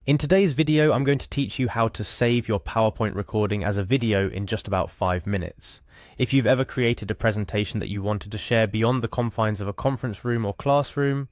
In today's video, I'm going to teach you how to save your PowerPoint recording as a video in just about 5 minutes. If you've ever created a presentation that you wanted to share beyond the confines of a conference room or classroom,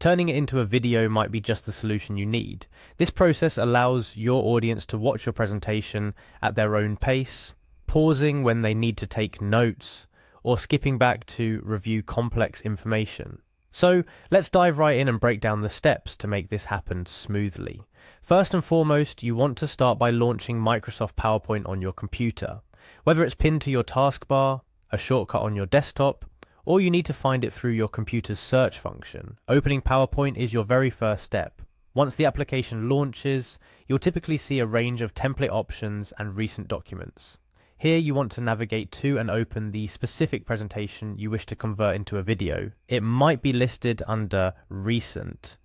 turning it into a video might be just the solution you need. This process allows your audience to watch your presentation at their own pace, pausing when they need to take notes, or skipping back to review complex information. So let's dive right in and break down the steps to make this happen smoothly. First and foremost, you want to start by launching Microsoft PowerPoint on your computer. Whether it's pinned to your taskbar, a shortcut on your desktop, or you need to find it through your computer's search function, opening PowerPoint is your very first step. Once the application launches, you'll typically see a range of template options and recent documents. Here you want to navigate to and open the specific presentation you wish to convert into a video. It might be listed under Recent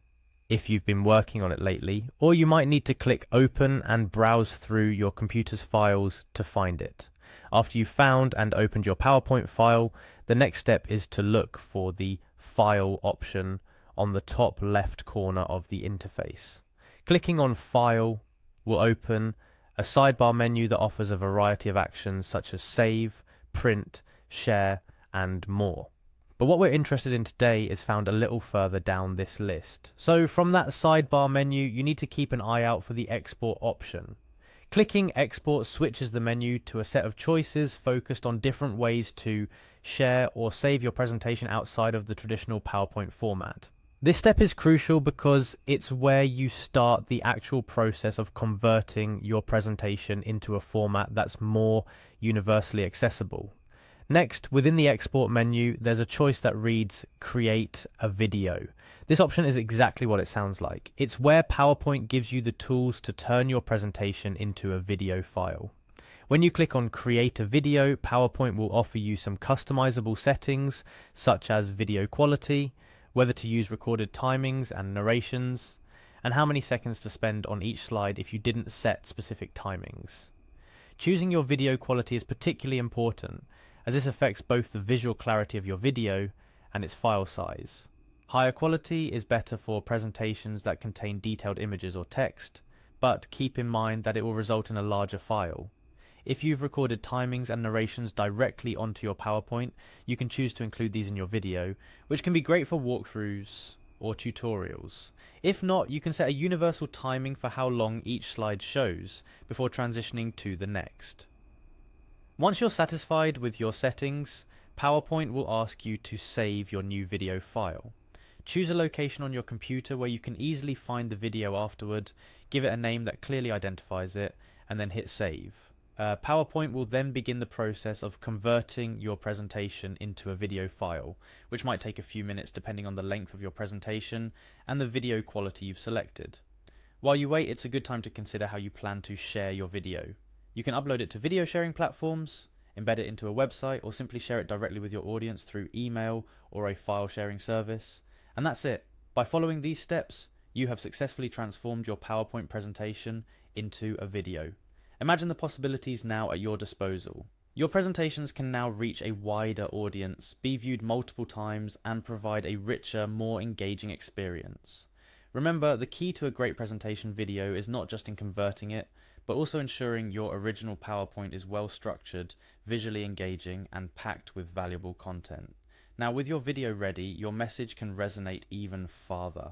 if you've been working on it lately, or you might need to click Open and browse through your computer's files to find it. After you've found and opened your PowerPoint file, the next step is to look for the File option on the top left corner of the interface. Clicking on File will open a sidebar menu that offers a variety of actions such as save, print, share, and more. But what we're interested in today is found a little further down this list. So from that sidebar menu, you need to keep an eye out for the export option. Clicking export switches the menu to a set of choices focused on different ways to share or save your presentation outside of the traditional PowerPoint format. This step is crucial because it's where you start the actual process of converting your presentation into a format that's more universally accessible. Next, within the export menu, there's a choice that reads Create a Video. This option is exactly what it sounds like. It's where PowerPoint gives you the tools to turn your presentation into a video file. When you click on Create a Video, PowerPoint will offer you some customizable settings such as video quality, whether to use recorded timings and narrations, and how many seconds to spend on each slide if you didn't set specific timings. Choosing your video quality is particularly important, as this affects both the visual clarity of your video and its file size. Higher quality is better for presentations that contain detailed images or text, but keep in mind that it will result in a larger file. If you've recorded timings and narrations directly onto your PowerPoint, you can choose to include these in your video, which can be great for walkthroughs or tutorials. If not, you can set a universal timing for how long each slide shows before transitioning to the next. Once you're satisfied with your settings, PowerPoint will ask you to save your new video file. Choose a location on your computer where you can easily find the video afterward, give it a name that clearly identifies it, and then hit save. PowerPoint will then begin the process of converting your presentation into a video file, which might take a few minutes depending on the length of your presentation and the video quality you've selected. While you wait, it's a good time to consider how you plan to share your video. You can upload it to video sharing platforms, embed it into a website, or simply share it directly with your audience through email or a file sharing service. And that's it. By following these steps, you have successfully transformed your PowerPoint presentation into a video. Imagine the possibilities now at your disposal. Your presentations can now reach a wider audience, be viewed multiple times, and provide a richer, more engaging experience. Remember, the key to a great presentation video is not just in converting it, but also ensuring your original PowerPoint is well structured, visually engaging, and packed with valuable content. Now, with your video ready, your message can resonate even farther.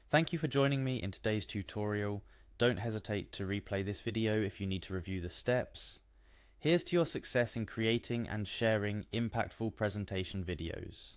Thank you for joining me in today's tutorial. Don't hesitate to replay this video if you need to review the steps. Here's to your success in creating and sharing impactful presentation videos.